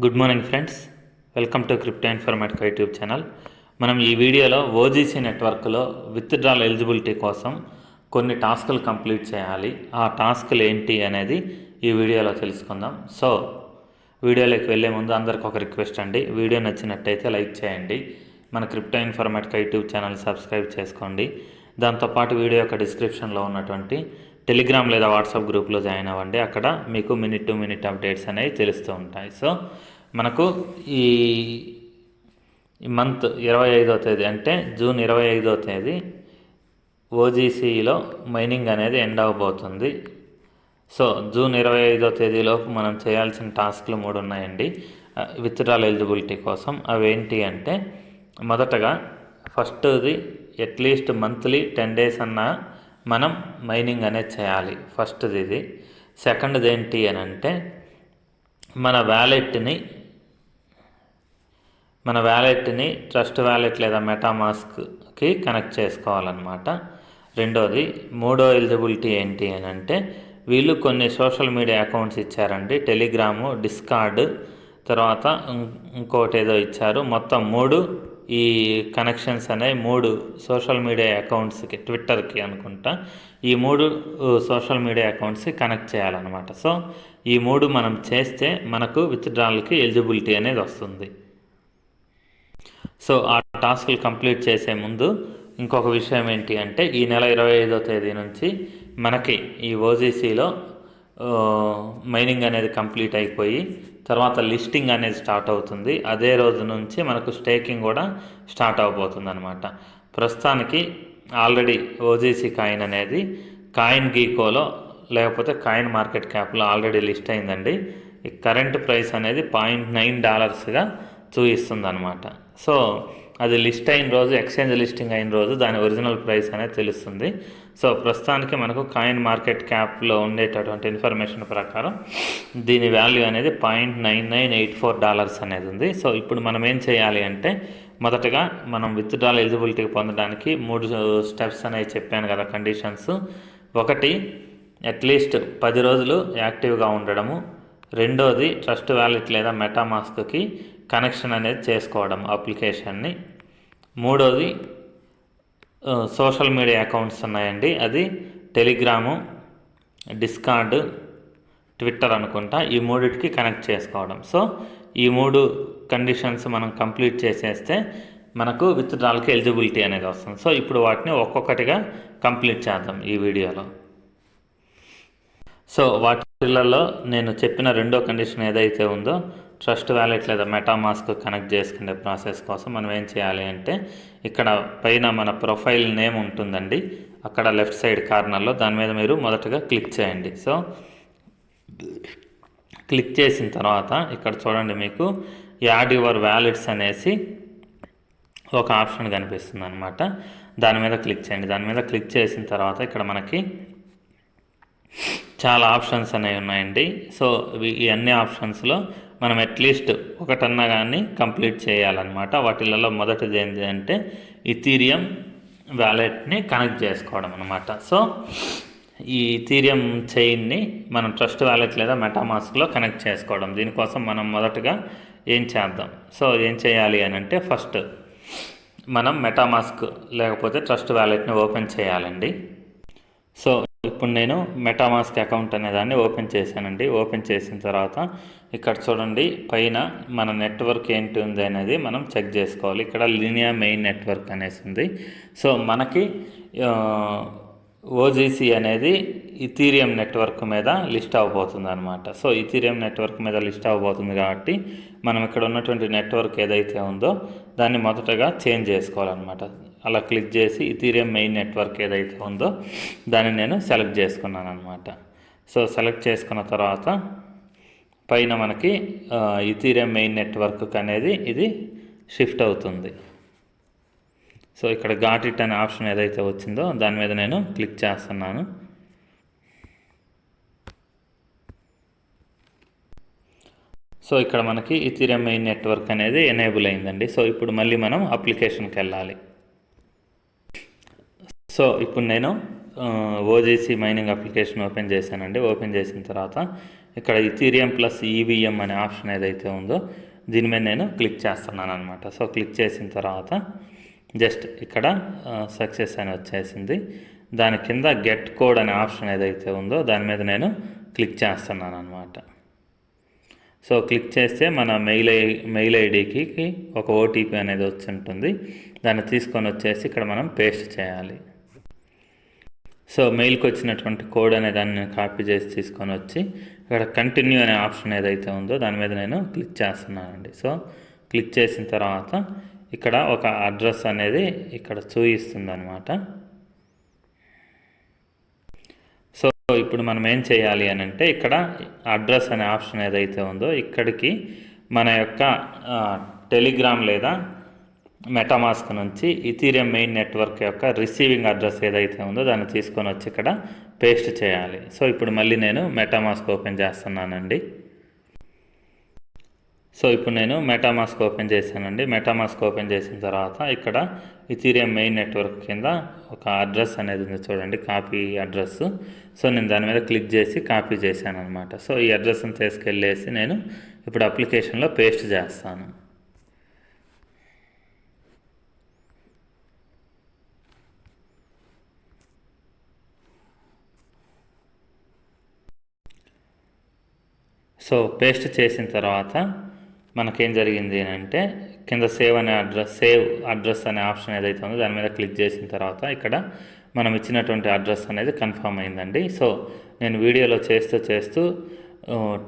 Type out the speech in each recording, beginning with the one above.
Good morning friends, welcome to crypto informatic YouTube channel. మనం ఈ వీడియోలో ఓజీసీ నెట్వర్క్లో విత్డ్రాల్ ఎలిజిబిలిటీ కోసం కొన్ని టాస్కులు కంప్లీట్ చేయాలి. ఆ టాస్కులు ఏంటి అనేది ఈ వీడియోలో తెలుసుకుందాం. సో వీడియోలోకి వెళ్ళే ముందు అందరికి ఒక రిక్వెస్ట్ అండి, వీడియో నచ్చినట్టయితే లైక్ చేయండి, మన crypto informatic YouTube channel subscribe చేసుకోండి. దాంతోపాటు వీడియో యొక్క డిస్క్రిప్షన్లో ఉన్నటువంటి టెలిగ్రామ్ లేదా వాట్సాప్ గ్రూప్లో జాయిన్ అవ్వండి. అక్కడ మీకు మినిట్ టు మినిట్ అప్డేట్స్ అనేవి తెలుస్తూ ఉంటాయి. సో మనకు ఈ మంత్ 25వ తేదీ అంటే జూన్ 25వ తేదీ ఓజీసీలో మైనింగ్ అనేది ఎండ్ అవ్వబోతుంది. సో జూన్ 25వ తేదీలోపు మనం చేయాల్సిన టాస్క్లు 3 ఉన్నాయండి విత్డ్రాల్ ఎలిజిబిలిటీ కోసం. అవేంటి అంటే, మొదటగా ఫస్ట్ది అట్లీస్ట్ మంత్లీ 10 days అన్నా మనం మైనింగ్ అనేది చేయాలి. ఫస్ట్ది ఇది. సెకండ్ది ఏంటి అని అంటే, మన వ్యాలెట్ని ట్రస్ట్ వ్యాలెట్ లేదా మెటామాస్క్కి కనెక్ట్ చేసుకోవాలన్నమాట. రెండోది, మూడో ఎలిజిబిలిటీ ఏంటి అని అంటే, వీళ్ళు కొన్ని సోషల్ మీడియా అకౌంట్స్ ఇచ్చారండి. టెలిగ్రాము, డిస్కార్డ్, తర్వాత ఇంకోటి ఏదో ఇచ్చారు. మొత్తం 3 ఈ కనెక్షన్స్ అనేవి 3 సోషల్ మీడియా అకౌంట్స్కి, ట్విట్టర్కి అనుకుంటా, ఈ 3 సోషల్ మీడియా అకౌంట్స్కి కనెక్ట్ చేయాలన్నమాట. సో ఈ 3 మనం చేస్తే మనకు విత్డ్రాల్కి ఎలిజిబిలిటీ అనేది వస్తుంది. సో ఆ టాస్క్లు కంప్లీట్ చేసే ముందు ఇంకొక విషయం ఏంటి అంటే, ఈ నెల 25వ తేదీ నుంచి మనకి ఈ ఓజీసీలో మైనింగ్ అనేది కంప్లీట్ అయిపోయి తర్వాత లిస్టింగ్ అనేది స్టార్ట్ అవుతుంది. అదే రోజు నుంచి మనకు స్టేకింగ్ కూడా స్టార్ట్ అవబోతుంది అనమాట. ప్రస్తుతానికి ఆల్రెడీ ఓజీసీ కాయిన్ అనేది కాయిన్ గీకోలో లేకపోతే కాయిన్ మార్కెట్ క్యాప్లో ఆల్రెడీ లిస్ట్ అయిందండి. ఈ కరెంట్ ప్రైస్ అనేది $0.9గా చూపిస్తుంది అనమాట. సో అది లిస్ట్ అయిన రోజు, ఎక్స్చేంజ్ లిస్టింగ్ అయిన రోజు దాని ఒరిజినల్ ప్రైస్ అనేది తెలుస్తుంది. సో ప్రస్తుతానికి మనకు కాయిన్ మార్కెట్ క్యాప్లో ఉండేటటువంటి ఇన్ఫర్మేషన్ ప్రకారం దీని వాల్యూ అనేది $0.9984 అనేది ఉంది. సో ఇప్పుడు మనం ఏం చేయాలి అంటే, మొదటగా మనం విత్డ్రాల్ ఎలిజిబిలిటీకి పొందడానికి 3 స్టెప్స్ అనేవి చెప్పాను కదా, కండిషన్స్. ఒకటి, అట్లీస్ట్ 10 రోజులు యాక్టివ్గా ఉండడము. రెండోది, ట్రస్ట్ వ్యాలెట్ లేదా మెటామాస్క్కి కనెక్షన్ అనేది చేసుకోవడం అప్లికేషన్ని. మూడోది, సోషల్ మీడియా అకౌంట్స్ ఉన్నాయండి, అది టెలిగ్రాము, డిస్కార్డ్, ట్విట్టర్ అనుకుంటా, ఈ 3కి కనెక్ట్ చేసుకోవడం. సో ఈ 3 కండిషన్స్ మనం కంప్లీట్ చేసేస్తే మనకు విత్డ్రాల్కి ఎలిజిబిలిటీ అనేది వస్తుంది. సో ఇప్పుడు వాటిని ఒక్కొక్కటిగా కంప్లీట్ చేద్దాం ఈ వీడియోలో. సో వాటిలలో నేను చెప్పిన రెండో కండిషన్ ఏదైతే ఉందో, ట్రస్ట్ వ్యాలెట్ లేదా మెటామాస్క్ కనెక్ట్ చేసుకునే ప్రాసెస్ కోసం మనం ఏం చేయాలి అంటే, ఇక్కడ పైన మన ప్రొఫైల్ నేమ్ ఉంటుందండి, అక్కడ లెఫ్ట్ సైడ్ కార్నర్లో దాని మీద మీరు మొదటగా క్లిక్ చేయండి. సో క్లిక్ చేసిన తర్వాత ఇక్కడ చూడండి, మీకు యాడ్ యువర్ వ్యాలెట్స్ అనేసి ఒక ఆప్షన్ కనిపిస్తుంది అనమాట. దాని మీద క్లిక్ చేయండి. దాని మీద క్లిక్ చేసిన తర్వాత ఇక్కడ మనకి చాలా ఆప్షన్స్ అనేవి ఉన్నాయండి. సో ఈ అన్ని ఆప్షన్స్లో మనం అట్లీస్ట్ ఒకటన్నా కానీ కంప్లీట్ చేయాలన్నమాట. వాటిలలో మొదటిది ఏంటి అంటే, ఇథీరియం వ్యాలెట్ని కనెక్ట్ చేసుకోవడం అనమాట. సో ఈ ఇథీరియం చైన్ని మనం ట్రస్ట్ వ్యాలెట్ లేదా మెటామాస్క్లో కనెక్ట్ చేసుకోవడం. దీనికోసం మనం మొదటగా ఏం చేద్దాం. సో ఏం చేయాలి అని అంటే, ఫస్ట్ మనం మెటామాస్క్ లేకపోతే ట్రస్ట్ వ్యాలెట్ని ఓపెన్ చేయాలండి. సో ఇప్పుడు నేను మెటామాస్క్ అకౌంట్ అనే దాన్ని ఓపెన్ చేశానండి. ఓపెన్ చేసిన తర్వాత ఇక్కడ చూడండి, పైన మన నెట్వర్క్ ఏంటి ఉంది అనేది మనం చెక్ చేసుకోవాలి. ఇక్కడ లినియా మెయిన్ నెట్వర్క్ అనేసి ఉంది. సో మనకి ఓజీసీ అనేది ఇథీరియం నెట్వర్క్ మీద లిస్ట్ అవ్వబోతుంది అనమాట. సో ఇథీరియం నెట్వర్క్ మీద లిస్ట్ అవ్వబోతుంది కాబట్టి మనం ఇక్కడ ఉన్నటువంటి నెట్వర్క్ ఏదైతే ఉందో దాన్ని మొదటగా చేంజ్ చేసుకోవాలన్నమాట. అలా క్లిక్ చేసి ఇథీరియం మెయిన్ నెట్వర్క్ ఏదైతే ఉందో దాన్ని నేను సెలెక్ట్ చేసుకున్నాను అనమాట. సో సెలెక్ట్ చేసుకున్న తర్వాత పైన మనకి ఇథీరియం మెయిన్ నెట్వర్క్ అనేది ఇది షిఫ్ట్ అవుతుంది. సో ఇక్కడ గాట్ ఇట్ అనే ఆప్షన్ ఏదైతే వచ్చిందో దాని మీద నేను క్లిక్ చేస్తున్నాను. సో ఇక్కడ మనకి ఇథీరియం మెయిన్ నెట్వర్క్ అనేది ఎనేబుల్ అయిందండి. సో ఇప్పుడు మళ్ళీ మనం అప్లికేషన్కి వెళ్ళాలి. సో ఇప్పుడు నేను ఓజీసీ మైనింగ్ అప్లికేషన్ ఓపెన్ చేశానండి. ఓపెన్ చేసిన తర్వాత ఇక్కడ ఇథీరియం ప్లస్ ఈవీఎం అనే ఆప్షన్ ఏదైతే ఉందో దీని మీద నేను క్లిక్ చేస్తున్నాను అనమాట. సో క్లిక్ చేసిన తర్వాత జస్ట్ ఇక్కడ సక్సెస్ అని వచ్చేసింది. దాని కింద గెట్ కోడ్ అనే ఆప్షన్ ఏదైతే ఉందో దాని మీద నేను క్లిక్ చేస్తున్నాను అనమాట. సో క్లిక్ చేస్తే మన మెయిల్ ఐడికి ఒక ఓటీపీ అనేది వచ్చి ఉంటుంది. దాన్ని తీసుకొని వచ్చేసి ఇక్కడ మనం పేస్ట్ చేయాలి. సో మెయిల్కి వచ్చినటువంటి కోడ్ అనే దాన్ని నేను కాపీ చేసి తీసుకొని వచ్చి ఇక్కడ కంటిన్యూ అనే ఆప్షన్ ఏదైతే ఉందో దాని మీద నేను క్లిక్ చేస్తున్నానండి. సో క్లిక్ చేసిన తర్వాత ఇక్కడ ఒక అడ్రస్ అనేది ఇక్కడ చూపిస్తుంది అనమాట. సో ఇప్పుడు మనం ఏం చేయాలి అని అంటే ఇక్కడ అడ్రస్ అనే ఆప్షన్ ఏదైతే ఉందో ఇక్కడికి మన యొక్క టెలిగ్రామ్ లేదా మెటామాస్క్ నుంచి ఇథీరియం మెయిన్ నెట్వర్క్ యొక్క రిసీవింగ్ అడ్రస్ ఏదైతే ఉందో దాన్ని తీసుకొని వచ్చి ఇక్కడ పేస్ట్ చేయాలి. సో ఇప్పుడు మళ్ళీ నేను మెటామాస్క్ ఓపెన్ చేస్తున్నానండి. సో ఇప్పుడు నేను మెటామాస్క్ ఓపెన్ చేశానండి. మెటామాస్క్ ఓపెన్ చేసిన తర్వాత ఇక్కడ ఇథీరియం మెయిన్ నెట్వర్క్ కింద ఒక అడ్రస్ అనేది ఉంది చూడండి, కాపీ అడ్రస్. సో నేను దాని మీద క్లిక్ చేసి కాపీ చేశాను అనమాట. సో ఈ అడ్రస్ని తీసుకెళ్ళేసి నేను ఇప్పుడు అప్లికేషన్లో పేస్ట్ చేస్తాను. సో పేస్ట్ చేసిన తర్వాత మనకేం జరిగింది అంటే కింద సేవ్ అడ్రస్ అనే ఆప్షన్ ఏదైతే ఉందో దాని మీద క్లిక్ చేసిన తర్వాత ఇక్కడ మనం ఇచ్చినటువంటి అడ్రస్ అనేది కన్ఫర్మ్ అయిందండి. సో నేను వీడియోలో చేస్తూ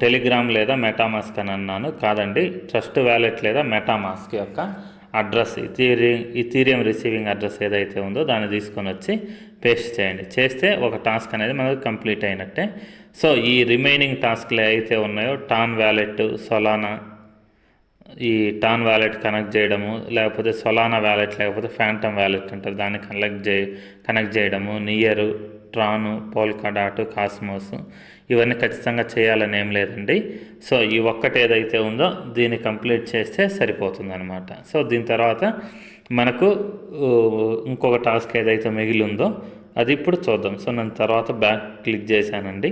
టెలిగ్రామ్ లేదా మెటామాస్క్ అని అన్నాను, కాదండి, ట్రస్ట్ వ్యాలెట్ లేదా మెటామాస్క్ యొక్క అడ్రస్ ఇథీరియం రిసీవింగ్ అడ్రస్ ఏదైతే ఉందో దాన్ని తీసుకొని వచ్చి పేస్ట్ చేయండి. చేస్తే ఒక టాస్క్ అనేది మనకు కంప్లీట్ అయినట్టే. సో ఈ రిమైనింగ్ టాస్క్లు ఏవైతే ఉన్నాయో టాన్ వ్యాలెట్, సొలానా, ఈ టాన్ వ్యాలెట్ కనెక్ట్ చేయడము, లేకపోతే సొలానా వ్యాలెట్, లేకపోతే ఫ్యాంటమ్ వ్యాలెట్ అంటారు దాన్ని కనెక్ట్ చేయడము, నియరు, ట్రాను, పోల్కాడాట్, కాస్మోస్, ఇవన్నీ ఖచ్చితంగా చేయాలని ఏం లేదండి. సో ఈ ఒక్కటి ఏదైతే ఉందో దీన్ని కంప్లీట్ చేస్తే సరిపోతుంది అనమాట. సో దీని తర్వాత మనకు ఇంకొక టాస్క్ ఏదైతే మిగిలి ఉందో అది ఇప్పుడు చూద్దాం. సో నేను తర్వాత బ్యాక్ క్లిక్ చేశానండి.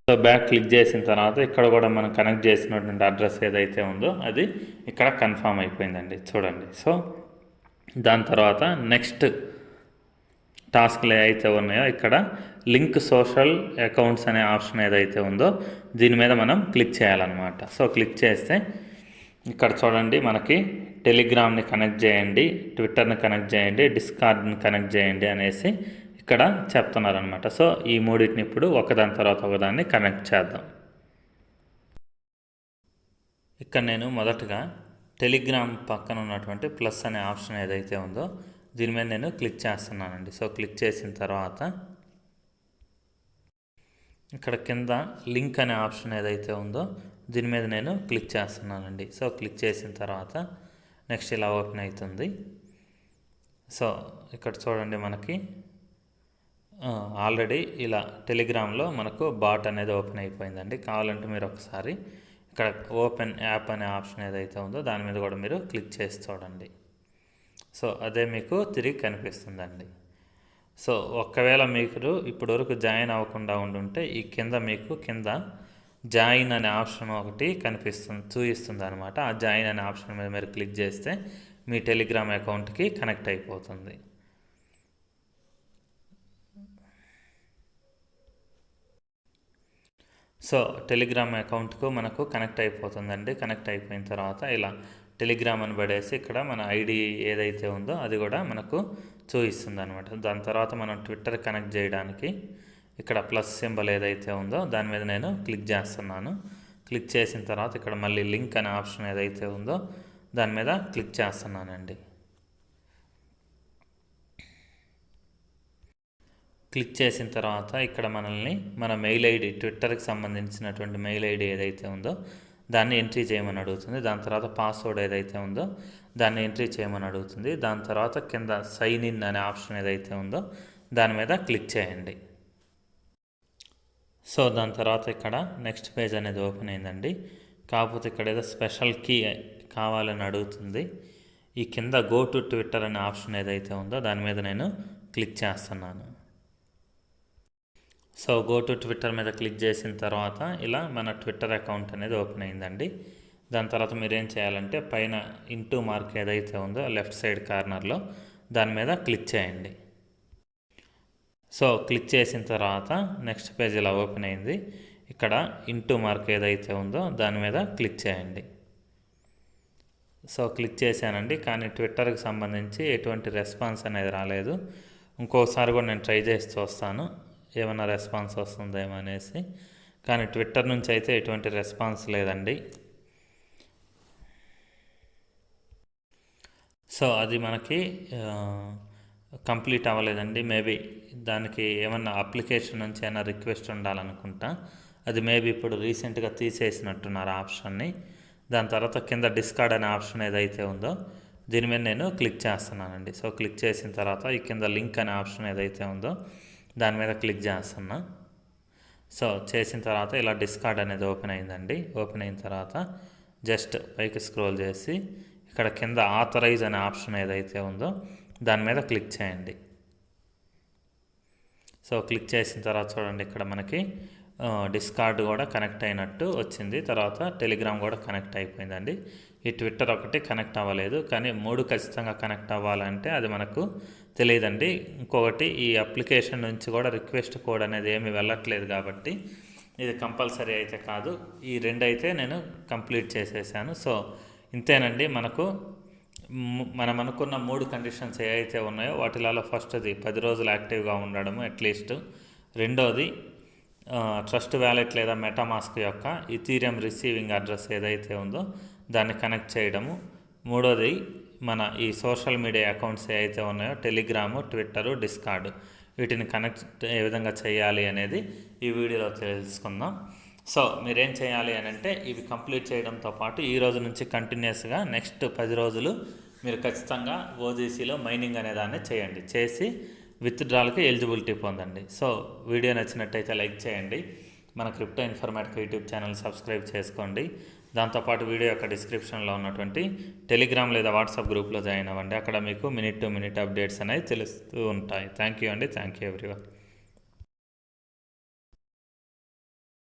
సో బ్యాక్ క్లిక్ చేసిన తర్వాత ఇక్కడ కూడా మనం కనెక్ట్ చేసినటువంటి అడ్రస్ ఏదైతే ఉందో అది ఇక్కడ కన్ఫర్మ్ అయిపోయిందండి చూడండి. సో దాని తర్వాత నెక్స్ట్ టాస్క్లు ఏవైతే ఉన్నాయో ఇక్కడ లింక్ సోషల్ అకౌంట్స్ అనే ఆప్షన్ ఏదైతే ఉందో దీని మీద మనం క్లిక్ చేయాలన్నమాట. సో క్లిక్ చేస్తే ఇక్కడ చూడండి మనకి టెలిగ్రామ్ని కనెక్ట్ చేయండి, ట్విట్టర్ని కనెక్ట్ చేయండి, డిస్కార్డ్ని కనెక్ట్ చేయండి అనేసి ఇక్కడ చెప్తున్నారనమాట. సో ఈ మూడింటిని ఇప్పుడు ఒకదాని తర్వాత ఒకదాన్ని కనెక్ట్ చేద్దాం. ఇక్కడ నేను మొదటగా టెలిగ్రామ్ పక్కన ఉన్నటువంటి ప్లస్ అనే ఆప్షన్ ఏదైతే ఉందో దీని మీద నేను క్లిక్ చేస్తున్నానండి. సో క్లిక్ చేసిన తర్వాత ఇక్కడ కింద లింక్ అనే ఆప్షన్ ఏదైతే ఉందో దీని మీద నేను క్లిక్ చేస్తున్నానండి. సో క్లిక్ చేసిన తర్వాత నెక్స్ట్ ఇలా ఓపెన్ అవుతుంది. సో ఇక్కడ చూడండి మనకి ఆల్రెడీ ఇలా టెలిగ్రామ్లో మనకు బాట్ అనేది ఓపెన్ అయిపోయిందండి. కావాలంటే మీరు ఒకసారి ఇక్కడ ఓపెన్ యాప్ అనే ఆప్షన్ ఏదైతే ఉందో దాని మీద కూడా మీరు క్లిక్ చేసి చూడండి. సో అదే మీకు తిరిగి కనిపిస్తుందండి. సో ఒకవేళ మీరు ఇప్పటివరకు జాయిన్ అవ్వకుండా ఉండుంటే ఈ కింద మీకు కింద జాయిన్ అనే ఆప్షన్ ఒకటి చూపిస్తుంది అనమాట. ఆ జాయిన్ అనే ఆప్షన్ మీద మీరు క్లిక్ చేస్తే మీ టెలిగ్రామ్ అకౌంట్కి కనెక్ట్ అయిపోతుంది. సో టెలిగ్రామ్ అకౌంట్కు మనకు కనెక్ట్ అయిపోతుందండి. కనెక్ట్ అయిపోయిన తర్వాత ఇలా టెలిగ్రామ్ అని పడేసి ఇక్కడ మన ఐడి ఏదైతే ఉందో అది కూడా మనకు చూపిస్తుంది అనమాట. దాని తర్వాత మనం ట్విట్టర్ కనెక్ట్ చేయడానికి ఇక్కడ ప్లస్ సింబల్ ఏదైతే ఉందో దాని మీద నేను క్లిక్ చేస్తున్నాను. క్లిక్ చేసిన తర్వాత ఇక్కడ మళ్ళీ లింక్ అనే ఆప్షన్ ఏదైతే ఉందో దాని మీద క్లిక్ చేస్తున్నానండి. క్లిక్ చేసిన తర్వాత ఇక్కడ మనల్ని మన మెయిల్ ఐడి, ట్విట్టర్కి సంబంధించినటువంటి మెయిల్ ఐడి ఏదైతే ఉందో దాన్ని ఎంట్రీ చేయమని అడుగుతుంది. దాని తర్వాత పాస్వర్డ్ ఏదైతే ఉందో దాన్ని ఎంట్రీ చేయమని అడుగుతుంది. దాని తర్వాత కింద సైన్ ఇన్ అనే ఆప్షన్ ఏదైతే ఉందో దాని మీద క్లిక్ చేయండి. సో దాని తర్వాత ఇక్కడ నెక్స్ట్ పేజ్ అనేది ఓపెన్ అయిందండి. కాకపోతే ఇక్కడ ఏదో స్పెషల్ కీ కావాలని అడుగుతుంది. ఈ కింద గో టు ట్విట్టర్ అనే ఆప్షన్ ఏదైతే ఉందో దాని మీద నేను క్లిక్ చేస్తున్నాను. సో గో టు ట్విట్టర్ మీద క్లిక్ చేసిన తర్వాత ఇలా మన ట్విట్టర్ అకౌంట్ అనేది ఓపెన్ అయిందండి. దాని తర్వాత మీరు ఏం చేయాలంటే పైన ఇంటూ మార్క్ ఏదైతే ఉందో లెఫ్ట్ సైడ్ కార్నర్లో దాని మీద క్లిక్ చేయండి. సో క్లిక్ చేసిన తర్వాత నెక్స్ట్ పేజ్ ఇలా ఓపెన్ అయింది. ఇక్కడ ఇంటూ మార్క్ ఏదైతే ఉందో దాని మీద క్లిక్ చేయండి. సో క్లిక్ చేశానండి, కానీ ట్విట్టర్కి సంబంధించి ఎటువంటి రెస్పాన్స్ అనేది రాలేదు. ఇంకోసారి కూడా నేను ట్రై చేసి చూస్తాను ఏమైనా రెస్పాన్స్ వస్తుందేమో అనేసి, కానీ ట్విట్టర్ నుంచి అయితే ఎటువంటి రెస్పాన్స్ లేదండి. సో అది మనకి కంప్లీట్ అవ్వలేదండి. మేబీ దానికి ఏమన్నా అప్లికేషన్ నుంచి ఏమైనా రిక్వెస్ట్ ఉండాలనుకుంటా. అది మేబీ ఇప్పుడు రీసెంట్గా తీసేసినట్టున్నారు ఆప్షన్ని. దాని తర్వాత కింద డిస్కార్డ్ అనే ఆప్షన్ ఏదైతే ఉందో దీని మీద నేను క్లిక్ చేస్తున్నానండి. సో క్లిక్ చేసిన తర్వాత ఈ కింద లింక్ అనే ఆప్షన్ ఏదైతే ఉందో దాని మీద క్లిక్ చేస్తున్నా. సో చేసిన తర్వాత ఇలా డిస్కార్డ్ అనేది ఓపెన్ అయిందండి. ఓపెన్ అయిన తర్వాత జస్ట్ పైకి స్క్రోల్ చేసి ఇక్కడ కింద ఆథరైజ్ అనే ఆప్షన్ ఏదైతే ఉందో దాని మీద క్లిక్ చేయండి. సో క్లిక్ చేసిన తర్వాత చూడండి ఇక్కడ మనకి డిస్కార్డ్ కూడా కనెక్ట్ అయినట్టు వచ్చింది. తర్వాత టెలిగ్రామ్ కూడా కనెక్ట్ అయిపోయిందండి. ఈ ట్విట్టర్ ఒకటి కనెక్ట్ అవ్వలేదు, కానీ 3 ఖచ్చితంగా కనెక్ట్ అవ్వాలంటే అది మనకు తెలియదండి. ఇంకొకటి ఈ అప్లికేషన్ నుంచి కూడా రిక్వెస్ట్ కోడ్ అనేది ఏమి వెళ్ళట్లేదు కాబట్టి ఇది కంపల్సరీ అయితే కాదు. ఈ 2 అయితే నేను కంప్లీట్ చేసేసాను. సో ఇంతేనండి. మనం అనుకున్న 3 కండిషన్స్ ఏవైతే ఉన్నాయో వాటిలలో ఫస్ట్ది 10 రోజులు యాక్టివ్గా ఉండడము అట్లీస్ట్, రెండోది ట్రస్ట్ వ్యాలెట్ లేదా మెటామాస్క్ యొక్క ఇథీరియం రిసీవింగ్ అడ్రస్ ఏదైతే ఉందో దాన్ని కనెక్ట్ చేయడము, మూడోది మన ఈ సోషల్ మీడియా అకౌంట్స్ ఏవైతే ఉన్నాయో టెలిగ్రాము, ట్విట్టరు, డిస్కార్డ్ వీటిని కనెక్ట్ ఏ విధంగా చేయాలి అనేది ఈ వీడియోలో తెలుసుకుందాం. సో మీరేం చేయాలి అని అంటే ఇవి కంప్లీట్ చేయడంతో పాటు ఈ రోజు నుంచి కంటిన్యూస్గా నెక్స్ట్ 10 రోజులు మీరు ఖచ్చితంగా ఓజీసీలో మైనింగ్ అనేదాన్ని చేయండి. చేసి విత్డ్రాల్కి ఎలిజిబిలిటీ పొందండి. సో వీడియో నచ్చినట్టయితే లైక్ చేయండి. మన crypto informative YouTube channel subscribe చేసుకోండి. దాంతోపాటు వీడియో యొక్క డిస్క్రిప్షన్లో ఉన్నటువంటి టెలిగ్రామ్ లేదా వాట్సాప్ గ్రూప్లో జాయిన్ అవ్వండి. అక్కడ మీకు మినిట్ టు మినిట్ అప్డేట్స్ అనేవి తెలుస్తూ ఉంటాయి. థ్యాంక్ యూ అండి. Thank you everyone.